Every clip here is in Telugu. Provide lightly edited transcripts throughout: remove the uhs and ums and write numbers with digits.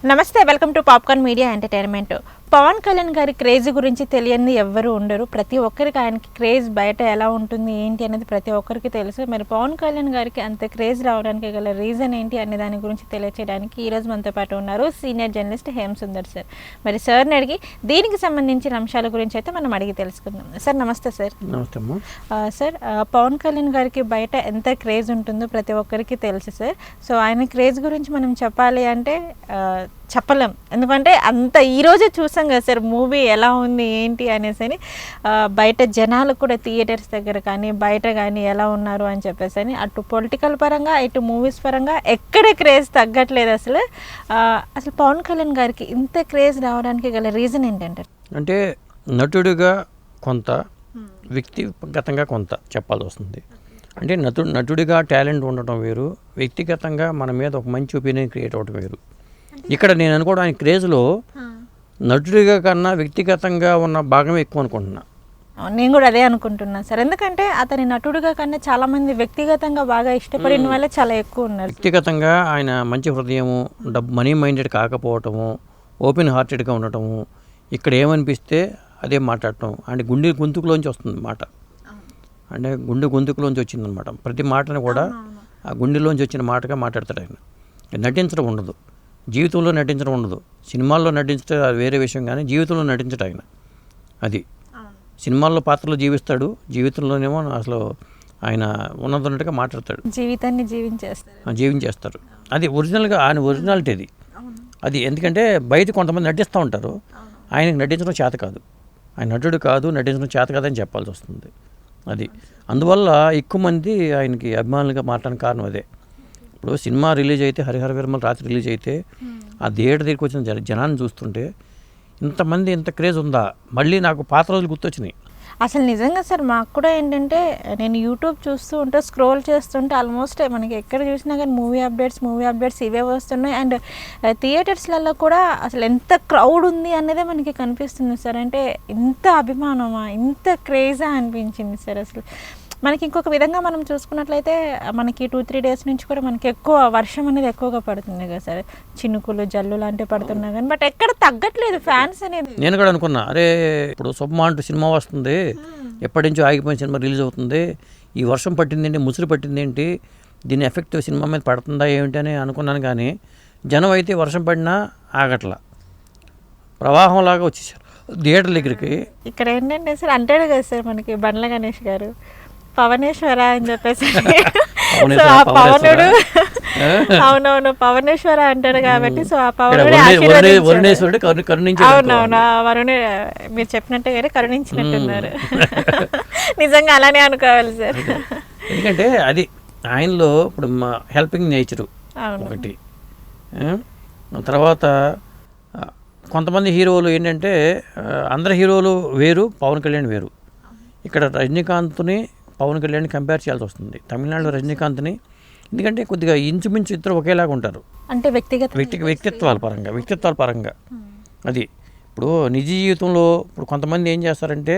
నమస్తే, welcome to popcorn media entertainment. Pawan Kalyan గారి క్రేజ్ గురించి తెలియని ఎవ్వరు ఉండరు. ప్రతి ఒక్కరికి ఆయనకి క్రేజ్ బయట ఎలా ఉంటుంది ఏంటి అనేది ప్రతి ఒక్కరికి తెలుసు. మరి పవన్ కళ్యాణ్ గారికి అంత క్రేజ్ రావడానికి గల రీజన్ ఏంటి అనే దాని గురించి తెలియచేయడానికి ఈరోజు మనతో పాటు ఉన్నారు senior journalist Hem Sundar sir. మరి సార్ని అడిగి దీనికి సంబంధించిన అంశాల గురించి అయితే మనం అడిగి తెలుసుకుందాం. సార్ నమస్తే. సార్ నమస్తే అమ్మా. సార్, పవన్ కళ్యాణ్ గారికి బయట ఎంత క్రేజ్ ఉంటుందో ప్రతి ఒక్కరికి తెలుసు సార్. సో ఆయన క్రేజ్ గురించి మనం చెప్పాలి అంటే చెప్పలేం, ఎందుకంటే అంత ఈరోజే చూసాం కదా సార్ మూవీ ఎలా ఉంది ఏంటి అనేసి అని. బయట జనాలు కూడా థియేటర్స్ దగ్గర కానీ బయట కానీ ఎలా ఉన్నారు అని చెప్పేసి అని, అటు పొలిటికల్ పరంగా ఇటు మూవీస్ పరంగా ఎక్కడ క్రేజ్ తగ్గట్లేదు అసలు. అసలు పవన్ కళ్యాణ్ గారికి ఇంత క్రేజ్ రావడానికి గల రీజన్ ఏంటంటే, అంటే నటుడిగా కొంత, వ్యక్తిగతంగా కొంత చెప్పాల్సి వస్తుంది. అంటే నటుడిగా టాలెంట్ ఉండటం వేరు, వ్యక్తిగతంగా మన మీద ఒక మంచి ఒపీనియన్ క్రియేట్ అవ్వడం వేరు. ఇక్కడ నేను అనుకోవడం ఆయన క్రేజ్లో నటుడిగా కన్నా వ్యక్తిగతంగా ఉన్న భాగమే ఎక్కువ అనుకుంటున్నా. నేను కూడా అదే అనుకుంటున్నాను సార్, ఎందుకంటే అతని నటుడిగా కన్నా చాలా మంది వ్యక్తిగతంగా బాగా ఇష్టపడిన వాళ్ళే చాలా ఎక్కువ ఉన్నారు. వ్యక్తిగతంగా ఆయన మంచి హృదయము, మనీ మైండెడ్ కాకపోవటము, ఓపెన్ హార్టెడ్గా ఉండటము, ఇక్కడ ఏమనిపిస్తే అదే మాట్లాడటం, అంటే గొంతుకులోంచి వస్తుంది మాట, అంటే గొంతుకులోంచి వచ్చిందనమాట. ప్రతి మాటను కూడా ఆ గుండెలోంచి వచ్చిన మాటగా మాట్లాడతాడు ఆయన. నటించడం ఉండదు, జీవితంలో నటించడం ఉండదు. సినిమాల్లో నటించడం అది వేరే విషయం, కానీ జీవితంలో నటించడం ఆయన అది. సినిమాల్లో పాత్రలు జీవిస్తాడు, జీవితంలోనేమో అసలు ఆయన ఉన్నట్టుగా మాట్లాడతాడు, జీవితాన్ని జీవించేస్తారు. అది ఒరిజినల్గా ఆయన ఒరిజినాలిటీ అది. అది ఎందుకంటే బయట కొంతమంది నటిస్తూ ఉంటారు, ఆయనకు నటించడం చేత కాదు, ఆయన నటుడు కాదు, నటించడం చేత కాదని చెప్పాల్సి వస్తుంది. అది అందువల్ల ఎక్కువ మంది ఆయనకి అభిమానులుగా మాట్లాడడానికి కారణం అదే. ఇప్పుడు సినిమా రిలీజ్ అయితే, హరిహర వీరమల రాత్రి రిలీజ్ అయితే ఆ థియేటర్ దగ్గరికి వచ్చిన జనాన్ని చూస్తుంటే ఇంతమంది ఇంత క్రేజ్ ఉందా, మళ్ళీ నాకు పాత రోజులు గుర్తొచ్చినాయి. అసలు నిజంగా సార్ మాకు కూడా ఏంటంటే, నేను యూట్యూబ్ చూస్తూ ఉంటే స్క్రోల్ చేస్తుంటే ఆల్మోస్ట్ మనకి ఎక్కడ చూసినా కానీ మూవీ అప్డేట్స్ ఇవే వస్తున్నాయి. అండ్ థియేటర్స్లలో కూడా అసలు ఎంత క్రౌడ్ ఉంది అన్నదే మనకి కనిపిస్తుంది సార్. అంటే ఇంత అభిమానమా, ఇంత క్రేజా అనిపించింది సార్. అసలు మనకి ఇంకొక విధంగా మనం చూసుకున్నట్లయితే మనకి 2-3 డేస్ నుంచి కూడా మనకి ఎక్కువ వర్షం అనేది ఎక్కువగా పడుతుంది కదా సార్, చినుకులు జల్లు లాంటివి పడుతున్నా కానీ బట్ ఎక్కడ తగ్గట్లేదు ఫ్యాన్స్ అనేది. నేను కూడా అనుకున్నా, అరే ఇప్పుడు సుబ్బమ్మ అంటూ సినిమా వస్తుంది, ఎప్పటి నుంచో ఆగిపోయిన సినిమా రిలీజ్ అవుతుంది, ఈ వర్షం పట్టిందేంటి, ముసురు పట్టిందేంటి, దీని ఎఫెక్ట్ సినిమా మీద పడుతుందా ఏమిటి అని అనుకున్నాను. కానీ జనం అయితే వర్షం పడినా ఆగట్లా, ప్రవాహంలాగా వచ్చేసారు థియేటర్ దగ్గరికి. ఇక్కడ ఏంటంటే సార్ అంటాడు కదా సార్ మనకి బండ్ల గణేష్ గారు, పవనేశ్వర అని చెప్పేసి, పవనుడు అవునవును పవనేశ్వర అంటాడు కాబట్టి, సో ఆ పవనుడు అవునవును వరుణి మీరు చెప్పినట్టుగానే కరుణించినట్టున్నారు. నిజంగా అలానే అనుకోవాలి సార్. ఎందుకంటే అది ఆయనలో ఇప్పుడు హెల్పింగ్ నేచరు ఒకటి. తర్వాత కొంతమంది హీరోలు ఏంటంటే, అందరు హీరోలు వేరు, పవన్ కళ్యాణ్ వేరు. ఇక్కడ రజనీకాంత్ని పవన్ కళ్యాణ్ కంపేర్ చేయాల్సి వస్తుంది. తమిళనాడులో రజనీకాంత్ని, ఎందుకంటే కొద్దిగా ఇంచుమించు ఇద్దరు ఒకేలాగా ఉంటారు, అంటే వ్యక్తిత్వాల పరంగా. అది ఇప్పుడు నిజ జీవితంలో ఇప్పుడు కొంతమంది ఏం చేస్తారంటే,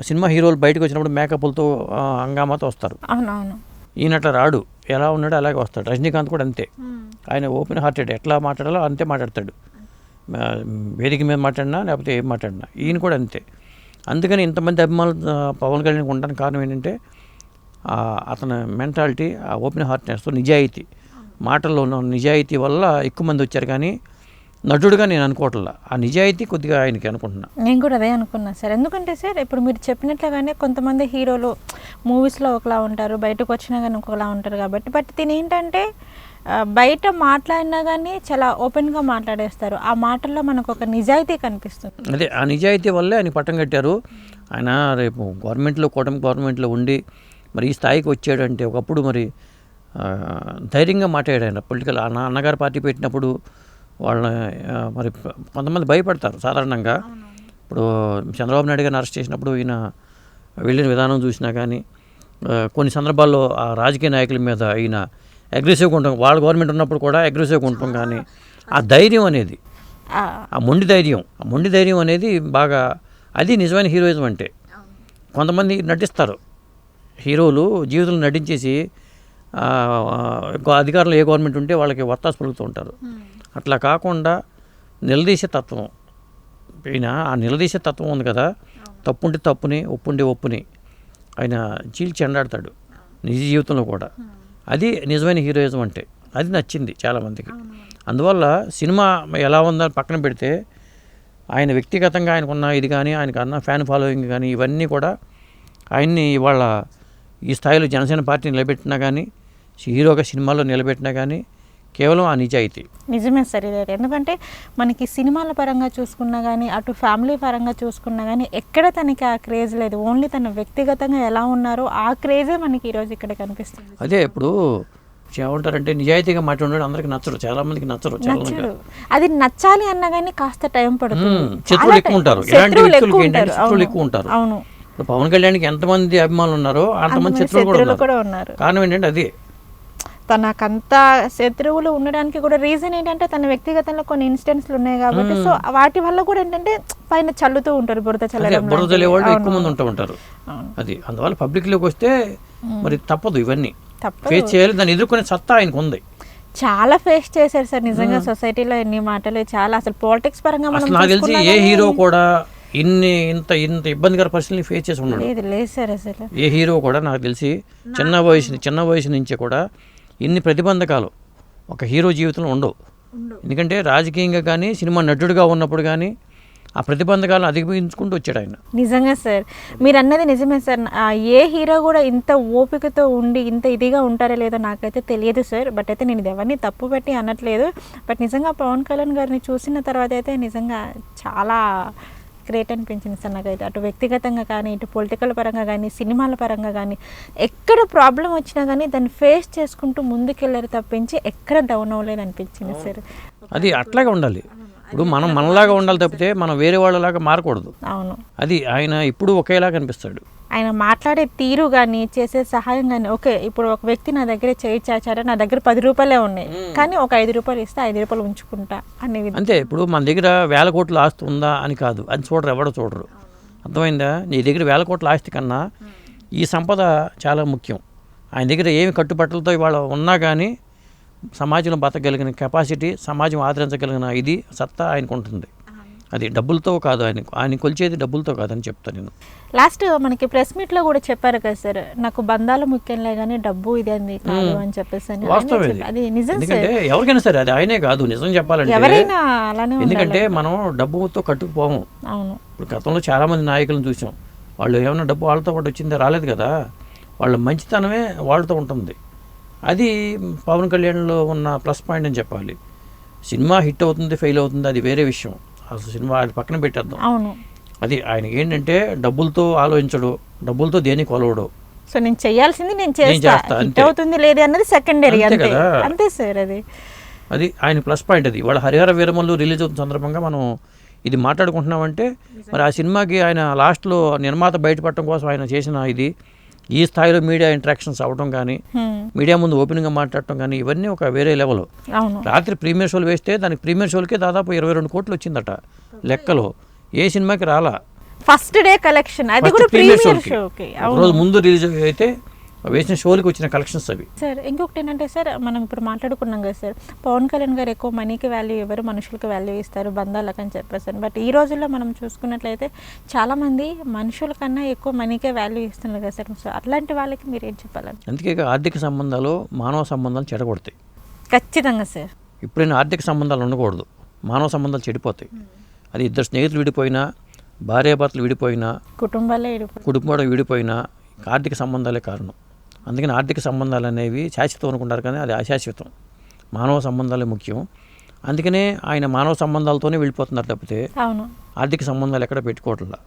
సినిమా హీరోలు బయటకు వచ్చినప్పుడు మేకప్లతో హంగామాతో వస్తారు. ఈయనట్లా రాడు, ఎలా ఉన్నాడో అలాగే వస్తాడు. రజనీకాంత్ కూడా అంతే, ఆయన ఓపెన్ హార్టెడ్, ఎట్లా మాట్లాడాలో అంతే మాట్లాడతాడు, వేదిక మీద మాట్లాడినా లేకపోతే ఏం మాట్లాడినా. ఈయన కూడా అంతే. అందుకని ఇంతమంది అభిమానులు పవన్ కళ్యాణ్ ఉండడానికి కారణం ఏంటంటే, అతని మెంటాలిటీ, ఆ ఓపెన్ హార్ట్నెస్, నిజాయితీ, మాటల్లో ఉన్న నిజాయితీ వల్ల ఎక్కువ మంది వచ్చారు. కానీ నటుడుగా నేను అనుకోవట్లా, ఆ నిజాయితీ కొద్దిగా ఆయనకి అనుకుంటున్నా. నేను కూడా అదే అనుకున్నా సార్. ఎందుకంటే సార్ ఇప్పుడు మీరు చెప్పినట్లుగానే కొంతమంది హీరోలు మూవీస్లో ఒకలా ఉంటారు, బయటకు వచ్చినా కానీ ఒకలా ఉంటారు కాబట్టి, బట్ దీని ఏంటంటే బయట మాట్లాడినా కానీ చాలా ఓపెన్గా మాట్లాడేస్తారు. ఆ మాటల్లో మనకు ఒక నిజాయితీ కనిపిస్తుంది. అదే ఆ నిజాయితీ వల్లే ఆయన పట్టం కట్టారు. ఆయన రేపు కూటమి గవర్నమెంట్లో ఉండి మరి ఈ స్థాయికి వచ్చాడంటే, ఒకప్పుడు మరి ధైర్యంగా మాట్లాడాడు ఆయన. పొలిటికల్ అన్నగారు పార్టీ పెట్టినప్పుడు వాళ్ళ మరి కొంతమంది భయపడతారు సాధారణంగా. ఇప్పుడు చంద్రబాబు నాయుడు గారిని అరెస్ట్ చేసినప్పుడు ఈయన వెళ్ళిన విధానం చూసినా కానీ, కొన్ని సందర్భాల్లో ఆ రాజకీయ నాయకుల మీద ఈయన అగ్రెసివ్గా ఉంటాం, వాళ్ళ గవర్నమెంట్ ఉన్నప్పుడు కూడా అగ్రెసివ్గా ఉంటాం. కానీ ఆ ధైర్యం అనేది, ఆ మొండి ధైర్యం అనేది బాగా, అది నిజమైన హీరోయిజం. అంటే కొంతమంది నటిస్తారు హీరోలు, జీవితంలో నటించేసి అధికారంలో ఏ గవర్నమెంట్ ఉంటే వాళ్ళకి వత్తాసు పలుకుతూ ఉంటారు. అట్లా కాకుండా నిలదీసే తత్వం, ఈయన ఆ నిలదీసే తత్వం ఉంది కదా, తప్పుంటే తప్పుని, ఒప్పుంటే ఒప్పుని ఆయన చీల్చి ఎండాడతాడు నిజ జీవితంలో కూడా. అది నిజమైన హీరోయిజం అంటే. అది నచ్చింది చాలామందికి. అందువల్ల సినిమా ఎలా ఉందని పక్కన పెడితే ఆయన వ్యక్తిగతంగా ఆయనకున్న ఇది కానీ, ఆయనకన్నా ఫ్యాన్ ఫాలోయింగ్ కానీ, ఇవన్నీ కూడా ఆయన్ని ఇవాళ ఈ స్థాయిలో జనసేన పార్టీ నిలబెట్టినా కానీ, హీరోగా సినిమాల్లో నిలబెట్టినా కానీ కేవలం ఆ నిజాయితీ. నిజమే సార్ ఇది. ఎందుకంటే మనకి సినిమాల పరంగా చూసుకున్నా కానీ, అటు ఫ్యామిలీ పరంగా చూసుకున్నా కానీ ఎక్కడ తనకి ఆ క్రేజ్ లేదు. ఓన్లీ తన వ్యక్తిగతంగా ఎలా ఉన్నారో ఆ క్రేజే మనకి ఈరోజు ఇక్కడ కనిపిస్తుంది. అదే ఇప్పుడు ఏమంటారంటే నిజాయితీగా మాట్లాడడం అందరికి నచ్చరు, చాలా మందికి నచ్చరు. అది నచ్చాలి అన్నా కానీ కాస్త టైం పడుతుంది. శత్రువులు ఎక్కువ ఉంటారు. ఇలాంటి వ్యక్తులకి ఏంటంటే శత్రువులు ఎక్కువ ఉంటారు. అవును, ఇప్పుడు పవన్ కళ్యాణ్కి ఎంతమంది అభిమానులు ఉన్నారో అంతమంది శత్రువులు కూడా ఉన్నారు. కారణం ఏంటంటే అదే, తనకంత శత్రువులు ఉండడానికి కూడా రీజన్ ఏంటంటే తన వ్యక్తిగతంలో కొన్ని ఇన్సిడెంట్స్లు ఉన్నాయి కాబట్టి. సో వాటి వల్ల కూడా ఏంటంటే పైన చల్లుతూ ఉంటారు, బురద చల్లే వాళ్ళు ఎక్కువ మంది ఉంటూ ఉంటారు. అది అందువల్ల పబ్లిక్లోకి వస్తే మరి తప్పదు, ఇవన్నీ ఫేస్ చేయాలి. దాన్ని ఎదుర్కొనే సత్తా ఆయనకు ఉంది. చాలా ఫేస్ చేశారు సార్ నిజంగా సొసైటీలో ఎన్ని మాటలు. చాలా అసలు పాలిటిక్స్ పరంగా నాకు తెలిసి ఏ హీరో కూడా ఇంత ఇబ్బందికర పరిస్థితుల్ని ఫేస్ చేసి ఉన్నాడు లేదు సార్ అసలు. ఏ హీరో కూడా నాకు తెలిసి చిన్న వయసు నుంచి కూడా ఇన్ని ప్రతిబంధకాలు ఒక హీరో జీవితంలో ఉండవు. ఎందుకంటే రాజకీయంగా కానీ సినిమా నటుడుగా ఉన్నప్పుడు కానీ ఆ ప్రతిబంధకాలను అధిగమించుకుంటూ వచ్చాడు ఆయన. నిజంగా సార్ మీరు అన్నది నిజమే సార్. ఏ హీరో కూడా ఇంత ఓపికతో ఉండి ఇంత ఇదిగా ఉంటారో లేదో నాకైతే తెలియదు సార్. బట్ అయితే నేను ఇది ఎవరిని తప్పు పెట్టి అనట్లేదు. బట్ నిజంగా పవన్ కళ్యాణ్ గారిని చూసిన తర్వాత అయితే నిజంగా చాలా గ్రేట్ అనిపించింది సార్ నాకైతే. అటు వ్యక్తిగతంగా కానీ, ఇటు పొలిటికల్ పరంగా కానీ, సినిమాల పరంగా కానీ ఎక్కడ ప్రాబ్లం వచ్చినా కానీ దాన్ని ఫేస్ చేసుకుంటూ ముందుకెళ్ళారు తప్పించి ఎక్కడ డౌన్ అవ్వలేదు అనిపించింది సార్. అది అట్లాగే ఉండాలి. ఇప్పుడు మనం మనలాగా ఉండాలి తప్పితే మనం వేరే వాళ్ళలాగా మారకూడదు. అవును, అది ఆయన ఇప్పుడు ఒకేలా కనిపిస్తాడు. ఆయన మాట్లాడే తీరు కానీ, చేసే సహాయం కానీ. ఓకే, ఇప్పుడు ఒక వ్యక్తి నా దగ్గర చేయి చాచారా, నా దగ్గర 10 రూపాయలే ఉన్నాయి కానీ ఒక 5 రూపాయలు ఇస్తే 5 రూపాయలు ఉంచుకుంటా అనే అంతే. ఇప్పుడు మన దగ్గర 1000 కోట్ల ఆస్తి ఉందా అని కాదు, అది చూడరు, ఎవడో చూడరు. అర్థమైందా? నీ దగ్గర 1000 కోట్ల ఆస్తి కన్నా ఈ సంపద చాలా ముఖ్యం. ఆయన దగ్గర ఏమి కట్టుబట్టలతో ఇవాళ ఉన్నా కానీ సమాజంలో బతకగలిగిన కెపాసిటీ, సమాజం ఆదరించగలిగిన ఇది సత్తా ఆయనకు ఉంటుంది. అది డబ్బులతో కాదు, ఆయన కొలిచేది డబ్బులతో కాదని చెప్తాను నేను. లాస్ట్ మనకి ప్రెస్ మీట్లో కూడా చెప్పారు కదా సార్, నాకు బంధాలు ముఖ్యంలే కానీ డబ్బు ఇది అంది కాదు అని చెప్పేసి. అది నిజం. ఎందుకంటే ఎవరికైనా సరే, అది ఆయనే కాదు, నిజం చెప్పాలంటే ఎవరైనా అలానే. ఎందుకంటే మనం డబ్బుతో కట్టుకుపోము. అవును, ఇప్పుడు గతంలో చాలా మంది నాయకులను చూసాం, వాళ్ళు ఏమైనా డబ్బు వాళ్ళతో పాటు వచ్చిందే, రాలేదు కదా. వాళ్ళ మంచితనమే వాళ్ళతో ఉంటుంది. అది పవన్ కళ్యాణ్లో ఉన్న ప్లస్ పాయింట్ అని చెప్పాలి. సినిమా హిట్ అవుతుంది, ఫెయిల్ అవుతుంది, అది వేరే విషయం. అసలు సినిమా అది పక్కన పెట్టేద్దాం. అవును, అది ఆయనకి ఏంటంటే డబ్బులతో ఆలోచించడు, డబ్బులతో దేనికి కొలవడు. సో నేను చేయాల్సింది నేను చేస్తా, హిట్ అవుతుంది లేదు అన్నది సెకండరీ. అంతే సార్, అది ఆయన ప్లస్ పాయింట్. అది వాళ్ళ హరిహర వీరమల్లు రిలీజ్ అవుతున్న సందర్భంగా మనం ఇది మాట్లాడుకుంటున్నామంటే మరి ఆ సినిమాకి ఆయన లాస్ట్లో నిర్మాత బయటపడటం కోసం ఆయన చేసిన ఇది ఈ స్థాయిలో మీడియా ఇంటరాక్షన్స్ అవ్వడం కానీ, మీడియా ముందు ఓపెన్గా మాట్లాడటం కానీ, ఇవన్నీ ఒక వేరే లెవెల్. రాత్రి ప్రీమియర్ షోలు వేస్తే దానికి ప్రీమియర్ షోలకే దాదాపు 22 కోట్లు వచ్చిందట లెక్కలో. ఏ సినిమాకి రాలా ఫస్ట్ డే కలెక్షన్. అది కూడా ప్రీమియర్ షోకి రోజు ముందు రిలీజ్ అయితే వేసిన షోలకి వచ్చిన కలెక్షన్స్ అవి. సార్ ఇంకొకటి ఏంటంటే సార్, మనం ఇప్పుడు మాట్లాడుకున్నాం కదా సార్, పవన్ కళ్యాణ్ గారు ఎక్కువ మనీకి వాల్యూ ఇవ్వరు, మనుషులకి వాల్యూ ఇస్తారు, బంధాలకు అని చెప్పేసారు. బట్ ఈ రోజుల్లో మనం చూసుకున్నట్లయితే చాలామంది మనుషుల కన్నా ఎక్కువ మనీకే వాల్యూ ఇస్తున్నారు కదా సార్. సో అట్లాంటి వాళ్ళకి మీరు ఏం చెప్పాలండి? అందుకే ఆర్థిక సంబంధాలు మానవ సంబంధాలు చెడగొడతాయి. ఖచ్చితంగా సార్. ఇప్పుడైనా ఆర్థిక సంబంధాలు ఉండకూడదు, మానవ సంబంధాలు చెడిపోతాయి. అది ఇద్దరు స్నేహితులు విడిపోయినా, భార్యాభర్తలు విడిపోయినా, కుటుంబాలు విడిపోయినా ఆర్థిక సంబంధాలే కారణం. అందుకని ఆర్థిక సంబంధాలు అనేవి శాశ్వతం అనుకుంటారు కానీ అది అశాశ్వతం. మానవ సంబంధాలే ముఖ్యం. అందుకనే ఆయన మానవ సంబంధాలతోనే వెళ్ళిపోతున్నారు తప్పితే ఆర్థిక సంబంధాలు ఎక్కడ పెట్టుకోవట్లా.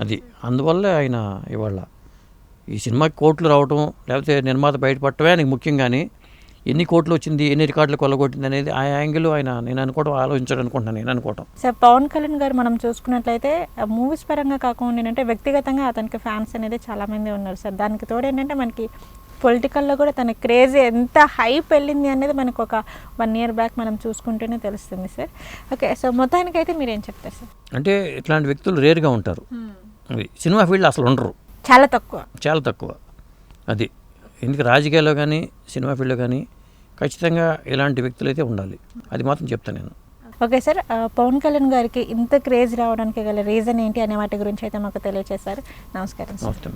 అది అందువల్ల ఆయన ఇవాళ ఈ సినిమాకి కోట్లు రావటం లేకపోతే నిర్మాత బయటపడటమే ఆయనకి ముఖ్యం. కానీ ఎన్ని కోట్లు వచ్చింది, ఎన్ని రికార్డులు కొల్లగొట్టింది అనేది ఆ యాంగిల్ ఆయన నేను అనుకోవడం, ఆలోచించాడు అనుకుంటున్నాను నేను అనుకోవటం. సార్ పవన్ కళ్యాణ్ గారు మనం చూసుకున్నట్లయితే మూవీస్ పరంగా కాకుండా ఏంటంటే వ్యక్తిగతంగా అతనికి ఫ్యాన్స్ అనేది చాలామంది ఉన్నారు సార్. దానికి తోడు ఏంటంటే మనకి పొలిటికల్లో కూడా తన క్రేజ్ ఎంత హైప్ వెళ్ళింది అనేది మనకు ఒక 1 year బ్యాక్ మనం చూసుకుంటేనే తెలుస్తుంది సార్. ఓకే, సో మొత్తానికైతే మీరు ఏం చెప్తారు సార్? అంటే ఇట్లాంటి వ్యక్తులు రేర్గా ఉంటారు. సినిమా ఫీల్డ్ అసలు ఉండరు, చాలా తక్కువ. అది ఎందుకు రాజకీయాల్లో కానీ సినిమా ఫీల్డ్లో కానీ ఖచ్చితంగా ఇలాంటి వ్యక్తులు అయితే ఉండాలి, అది మాత్రం చెప్తాను నేను. ఓకే సార్, పవన్ కళ్యాణ్ గారికి ఇంత క్రేజ్ రావడానికి గల రీజన్ ఏంటి అనే వాటి గురించి అయితే మాకు తెలియజేశారు. నమస్కారం సార్. నమస్తే.